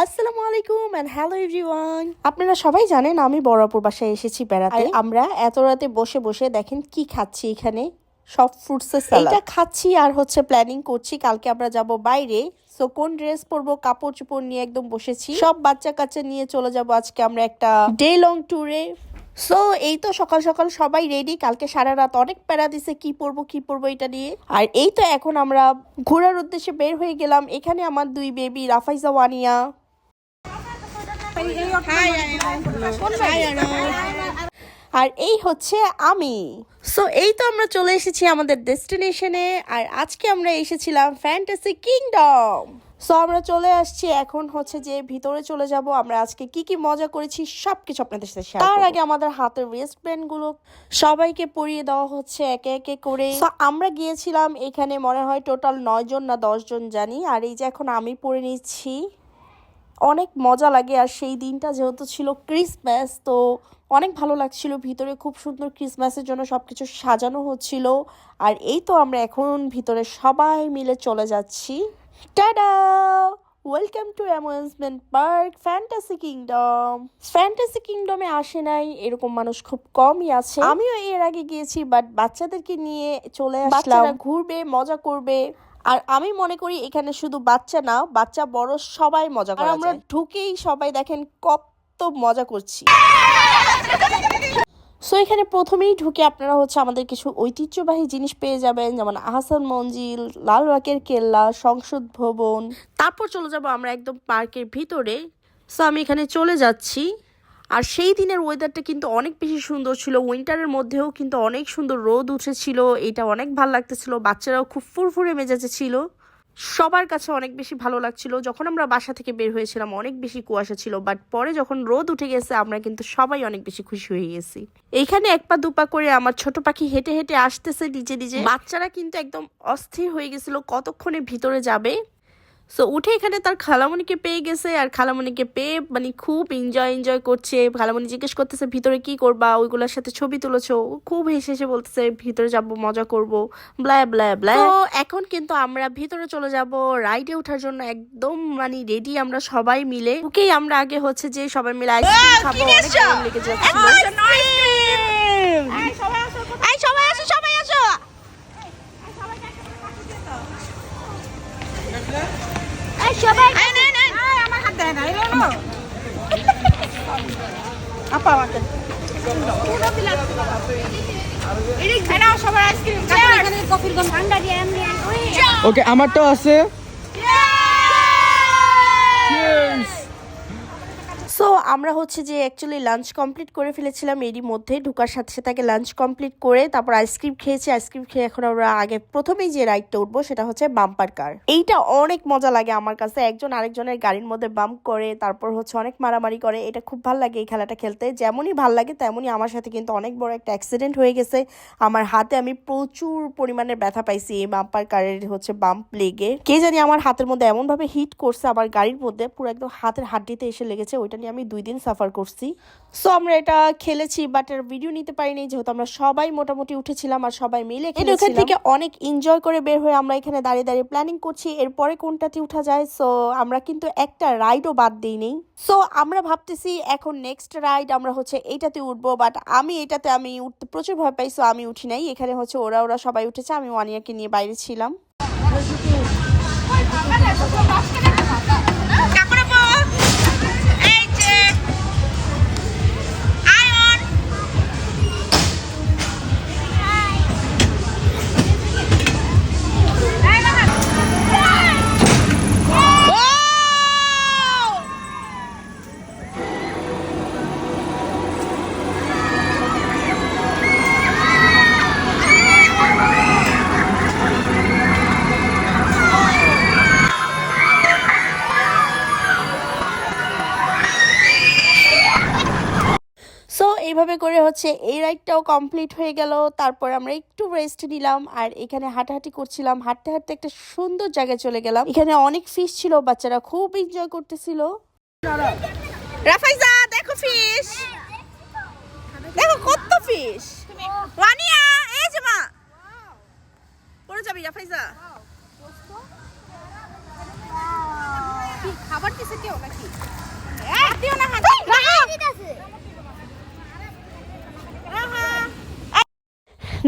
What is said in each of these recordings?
আসসালামু আলাইকুম and hello everyone. আপনারা সবাই জানেন আমি বড়াপুর বাসায় এসেছি বেড়াতে। আমরা এত রাতে বসে বসে দেখেন কি খাচ্ছি এখানে, সব ফ্রুটসের সালাদ। এটা খাচ্ছি আর হচ্ছে প্ল্যানিং করছি কালকে আমরা যাব বাইরে। সো কোন ড্রেস পরবো, কাপড় চোপড় নিয়ে একদম বসেছি। সব বাচ্চা কাচ্চা নিয়ে চলে যাব আজকে আমরা একটা ডে লং ট্যুরে। সো এই তো সকাল সকাল সবাই রেডি। কালকে সারা রাত অনেক প্যারা দিছে কি পরবো এটা নিয়ে। আর এই তো এখন আমরা ঘোরার উদ্দেশ্যে বের হয়ে গেলাম। এখানে আমার দুই বেবি রাফাইজা ওয়ানিয়া আর এই হচ্ছে আমি। সো এই তো আমরা চলে এসেছি আমাদের ডেস্টিনেশনে। আর আজকে আমরা এসেছিলাম ফ্যান্টাসি কিংডম। সো আমরা চলে আসছি, এখন হচ্ছে যে ভিতরে চলে যাব। আমরা আজকে কি কি মজা করেছি সবকিছু আপনাদের সাথে শেয়ার করব। তার আগে আমাদের হাতের ওয়েস্ট ব্যান্ড গুলো সবাইকে পরিয়ে দেওয়া হচ্ছে একে একে করে। সো আমরা গিয়েছিলাম, এখানে মনে হয় টোটাল 9 জন না 10 জন জানি। আর এই যে এখন আমি পরে নিচ্ছি, অনেক মজা লাগে। আর সেই দিনটা যেহেতু ছিল ক্রিসমাস, তো অনেক ভালো লাগছিল। ভিতরে খুব সুন্দর ক্রিসমাসের জন্য সবকিছু সাজানো হচ্ছিল। আর এই তো আমরা এখন ভিতরে সবাই মিলে চলে যাচ্ছি। Tada, welcome to amusement park fantasy kingdom. Fantasy কিংডমে আসে নাই এরকম মানুষ খুব কমই আছে। আমিও এর আগে গিয়েছি, বাট বাচ্চাদেরকে নিয়ে চলে আসলাম। বাচ্চারা ঘুরবে, মজা করবে। আর আমি মনে করি এখানে শুধু বাচ্চা না, বাচ্চা বড় সবাই মজা করে। আমরা ঢুকেই সবাই দেখেন কত মজা করছি। সো এখানে প্রথমেই ঢুকে আপনারা হচ্ছে আমাদের কিছু ঐতিহ্যবাহী জিনিস পেয়ে যাবেন, যেমন আহসান মঞ্জিল, লালবাগের কেল্লা, সংসদ ভবন। তারপর চলে যাব আমরা একদম পার্কের ভিতরে। সো আমি এখানে চলে যাচ্ছি। আর সেই দিনের ওয়েদারটা কিন্তু অনেক বেশি সুন্দর ছিল। উইন্টারের মধ্যেও কিন্তু অনেক সুন্দর রোদ উঠেছিল, এটা অনেক ভালো লাগতেছিল। বাচ্চারাও খুব ফুরফুরে মেজাজে ছিল, সবার কাছে অনেক বেশি ভালো লাগছিল। যখন আমরা বাসা থেকে বের হয়েছিলাম অনেক বেশি কুয়াশা ছিল, বাট পরে যখন রোদ উঠে গেছে আমরা কিন্তু সবাই অনেক বেশি খুশি হয়ে গেছি। এইখানে এক পা দুপা করে আমার ছোট পাখি হেঁটে হেঁটে আসতেছে নিজে নিজে। বাচ্চারা কিন্তু একদম অস্থির হয়ে গেছিল কতক্ষণে ভিতরে যাবে। সো উঠে এখানে তার খালামণিকে পেয়ে গেছে। আর খালামণিকে পেয়ে মানে খুব এনজয় করছে। খালামণি জিজ্ঞেস করতেছে ভিতরে কি করবা, ওইগুলোর সাথে ছবি তুলেছো। খুব হেসে হেসে বলতেছে ভিতরে যাব, মজা করব, ব্লা ব্লা ব্লা। তো এখন কিন্তু আমরা ভিতরে চলে যাব রাইডে ওঠার জন্য। একদম মানে রেডি আমরা সবাই মিলে। ওকেই আমরা আগে হচ্ছে যে সবাই মিলে আইসক্রিম খাবো, অনেক গরম লেগে যাচ্ছিল। সবাই আমার হাত দেয় না আপা আমাকে সবার আইসক্রিম কফির গম ঠান্ডা দিয়ে ওকে আমারটাও আছে। সো আমরা হচ্ছে যে অ্যাকচুয়ালি লাঞ্চ কমপ্লিট করে ফেলেছিলাম এরই মধ্যে। ঢোকার সাথে সাথে আগে লাঞ্চ কমপ্লিট করে তারপর আইসক্রিম খেয়েছি। আইসক্রিম খেয়ে এখন আমরা আগে প্রথমেই যে রাইডটা উঠবো সেটা হচ্ছে বাম্পার কার। এইটা অনেক মজা লাগে আমার কাছে। একজন আরেকজনের গাড়ির মধ্যে বাম্প করে, তারপর হচ্ছে অনেক মারামারি করে। এটা খুব ভালো লাগে এই খেলাটা খেলতে। যেমনই ভাল লাগে তেমনই আমার সাথে কিন্তু অনেক বড় একটা অ্যাক্সিডেন্ট হয়ে গেছে। আমার হাতে আমি প্রচুর পরিমাণে ব্যথা পাইছি এই বাম্পার কারের হচ্ছে বাম্প লেগে। কে জানি আমার হাতের মধ্যে এমনভাবে হিট করছে, আমার গাড়ির মধ্যে পুরো একদম হাতের হাড্ডিতে এসে লেগেছে। ওইটা নিয়ে আমি 2 দিন সাফার করছি। সো আমরা এটা খেলেছি, বাট এর ভিডিও নিতে পারিনি যেহেতু আমরা সবাই মোটামুটি উঠেছিলাম আর সবাই মিলে খেলেছিলাম। এখান থেকে অনেক এনজয় করে বের হয়ে আমরা এখানে দাঁড়িয়ে দাঁড়িয়ে প্ল্যানিং করছি এরপরে কোনটাতে উঠা যায়। সো আমরা কিন্তু একটা রাইডও বাদ দিইনি। সো আমরা ভাবতেছি এখন নেক্সট রাইড আমরা হচ্ছে এইটাতে উঠবো, বাট আমি এটাতে আমি উঠতে প্রচুর ভয় পাই। সো আমি উঠি নাই। এখানে হচ্ছে ওরা সবাই উঠেছে, আমি ওয়ানিয়াকে নিয়ে বাইরে ছিলাম। এইভাবে করে হচ্ছে এই রাইডটাও কমপ্লিট হয়ে গেল। তারপর আমরা একটু রেস্ট নিলাম আর এখানে হাঁটাহাঁটি করছিলাম। হাঁটতে হাঁটতে একটা সুন্দর জায়গায় চলে গেলাম। এখানে অনেক ফিশ ছিল, বাচ্চারা খুব এনজয় করতেছিল। রাফাইজা দেখো ফিশ, দেখো কত ফিশ। ওয়ানিয়া এই যে মা পড়ে যাবি রাফাইজা। খাবার দিছে কেউ নাকি দিও না হাত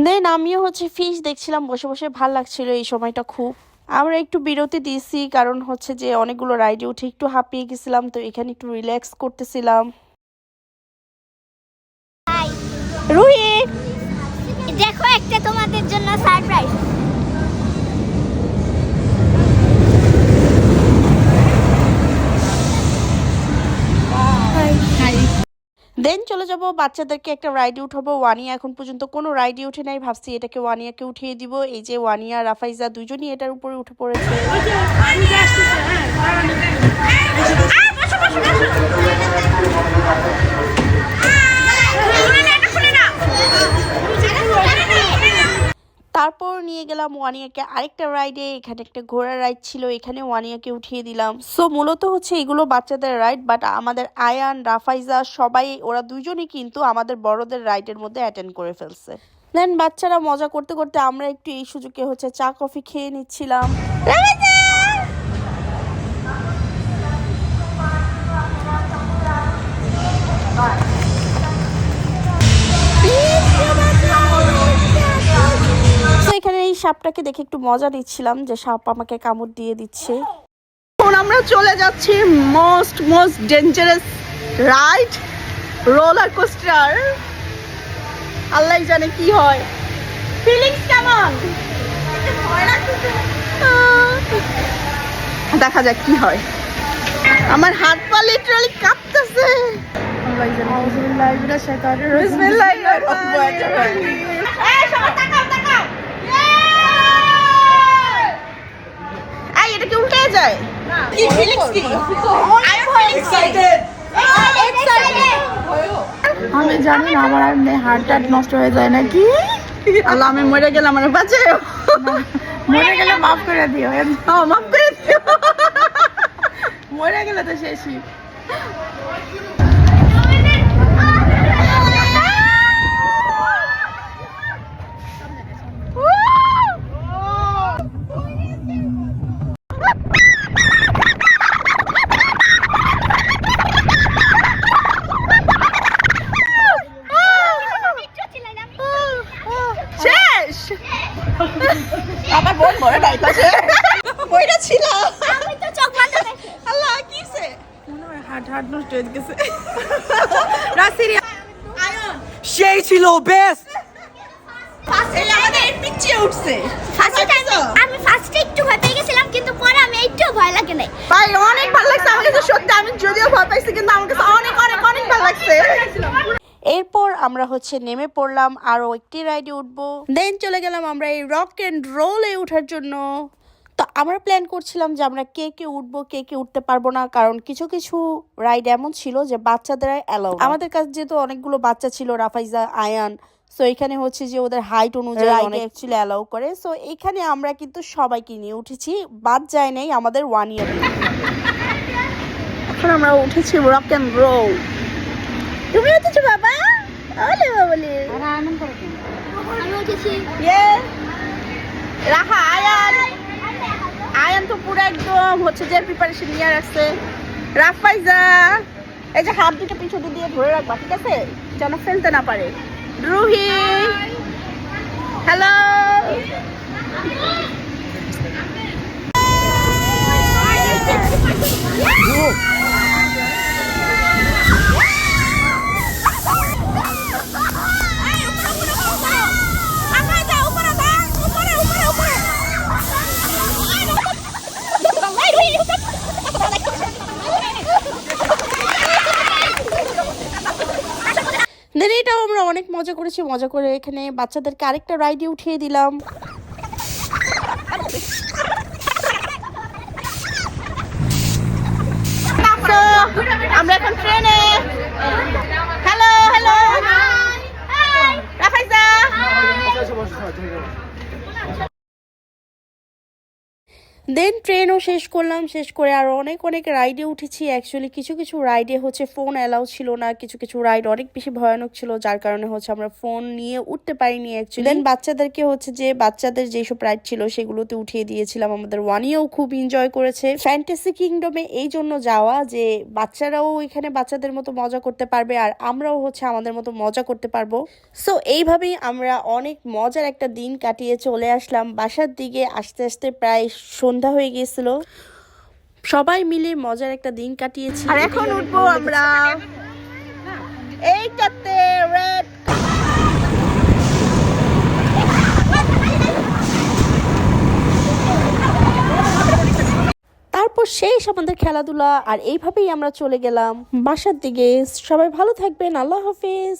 দেন আমিও হচ্ছে ফিশ দেখছিলাম বসে বসে, ভাল লাগছিল এই সময়টা খুব। আমরা একটু বিরতি দিয়েছি কারণ হচ্ছে যে অনেকগুলো রাইডে উঠে একটু হাঁপিয়ে গেছিলাম, তো এখানে একটু রিল্যাক্স করতেছিলাম। রুহি দেখো একটা তোমাদের জন্য সারপ্রাইজ। দেন চলে যাব বাচ্চাদেরকে একটা রাইডে উঠাবো। ওয়ানিয়া এখন পর্যন্ত কোনো রাইডে উঠে নাই, ভাবছি এটাকে ওয়ানিয়াকে উঠিয়ে দিব। এই যে ওয়ানিয়া রাফাইজা দুজনই এটার উপরে উঠে পড়েছে। তারপর নিয়ে গেলাম ওয়ানিয়াকে আরেকটা রাইডে। এখানে একটা ঘোড়ার রাইড ছিল, এখানে ওয়ানিয়াকে উঠিয়ে দিলাম। সো মূলত হচ্ছে এগুলো বাচ্চাদের রাইড, বাট আমাদের আয়ান রাফাইজা সবাই ওরা দুজনই কিন্তু আমাদের বড়দের রাইডের মধ্যে অ্যাটেন্ড করে ফেলছে। দেন বাচ্চারা মজা করতে করতে আমরা একটু এই সুযোগে হচ্ছে চা কফি খেয়ে নিচ্ছিলাম। এখানে এই সাপটাকে দেখে একটু মজা নিচ্ছিলাম যে সাপ আমাকে কামড় দিয়ে দিচ্ছে। এখন আমরা চলে যাচ্ছি most dangerous ride, roller coaster. আল্লাহ জানে কি হয়, ফিলিংস কেমন, দেখা যাক কি হয়। আমার হাত পা লিটারালি কাঁপতেছে। এটা কি উল্টে যায়? কি ফিলিংস কি? আমি জানি না, আমার হার্টটা নষ্ট হয়ে যায় নাকি। আল্লাহ, আমি মরে গেলাম, আমার বাঁচাও। মরে গেলে মাফ করে দিও। মাফ করে দিও। মরে গেলে তো শেষই। আমার বোন মরে নাই পাশে বইটা ছিল। আমি তো চোখ বন্ধ রাখি। আল্লাহ কিছে হার্ট নষ্ট হয়ে গেছে। রাসিরি আয়ন সেই ছিল বেস্ট। এই আমাদের পিছিয়ে উঠছে। আমি ফার্স্টে একটু ভয় পেয়ে গেছিলাম, কিন্তু পরে আমি একটু ভয় লাগে নাই। ভাই অনেক ভালো লাগছে আমার কাছে, সত্যি আমি যদিও ভয় পাইছি কিন্তু আমার কাছে অনেক অনেক অনেক ভালো লাগছে। এরপর আমরা হচ্ছে নেমে পড়লাম, আরো একটি রাইডে উঠবো। দেন চলে গেলাম আমরা এই রক এন্ড রোলে ওঠার জন্য। তো আমরা প্ল্যান করছিলাম যে আমরা কে কে উঠবো, কে কে উঠতে পারবো না, কারণ কিছু কিছু রাইড এমন ছিল যে বাচ্চাদের অ্যালাউ। আমাদের কাছে যেহেতু অনেকগুলো বাচ্চা ছিল, রাফাইজা, আয়ান, সো এখানে হচ্ছে যে ওদের হাইট অনুযায়ী অনেক অ্যাকচুয়ালি অ্যালাউ করে। সো এখানে আমরা কিন্তু সবাইকে নিয়ে উঠেছি, বাদ যায় নাই আমাদের 1 ইয়ার। এখন আমরা উঠেছি রক এন্ড রোল। তুমি উঠেছো বাবা? ওলে বাবলে আমি উঠেছি। রাখা আয়ান, আয়ান তো পুরো একদম হচ্ছে যে প্রিপারেশন নিয়ে রাখছে। রাফাইজা এই যে হাত দুটো পিছনে দিয়ে ধরে রাখবা, ঠিক আছে, যেন ফেলতে না পারে। রুহি হ্যালো। দেন এটাও আমরা অনেক মজা করেছি। মজা করে এখানে বাচ্চাদেরকে আরেকটা রাইডে উঠিয়ে দিলাম। আমরা এখন ট্রেনে। Hello hello রাফাইজা। দেন ট্রেনও শেষ করলাম, শেষ করে আর অনেক রাইডে উঠেছি। অ্যাকচুয়ালি কিছু কিছু রাইডে হচ্ছে ফোন অ্যালাউ ছিল না, কিছু কিছু রাইড অনেক বেশি ভয়ানক ছিল, যার কারণে হচ্ছে আমরা ফোন নিয়ে উঠতে পারিনি অ্যাকচুয়ালি। দেন বাচ্চাদেরকে হচ্ছে যে বাচ্চাদের যেসব রাইড ছিল সেগুলোতে উঠিয়ে দিয়েছিলাম। আমাদের ওয়ানিও খুব এনজয় করেছে। ফ্যান্টাসি কিংডমে এই জন্য যাওয়া যে বাচ্চারাও এখানে বাচ্চাদের মতো মজা করতে পারবে আর আমরাও হচ্ছে আমাদের মতো মজা করতে পারবো। সো এইভাবেই আমরা অনেক মজার একটা দিন কাটিয়ে চলে আসলাম বাসার দিকে। আস্তে আস্তে প্রায় সন্ধ্যা হয়ে গিয়েছিল, সবাই মিলে মজার একটা দিন কাটিয়েছি। আর এখন উঠবো আমরা এইটাতে রেড। তারপর শেষ আমাদের খেলাধুলা আর এইভাবেই আমরা চলে গেলাম বাসার দিকে। সবাই ভালো থাকবেন, আল্লাহ হাফেজ।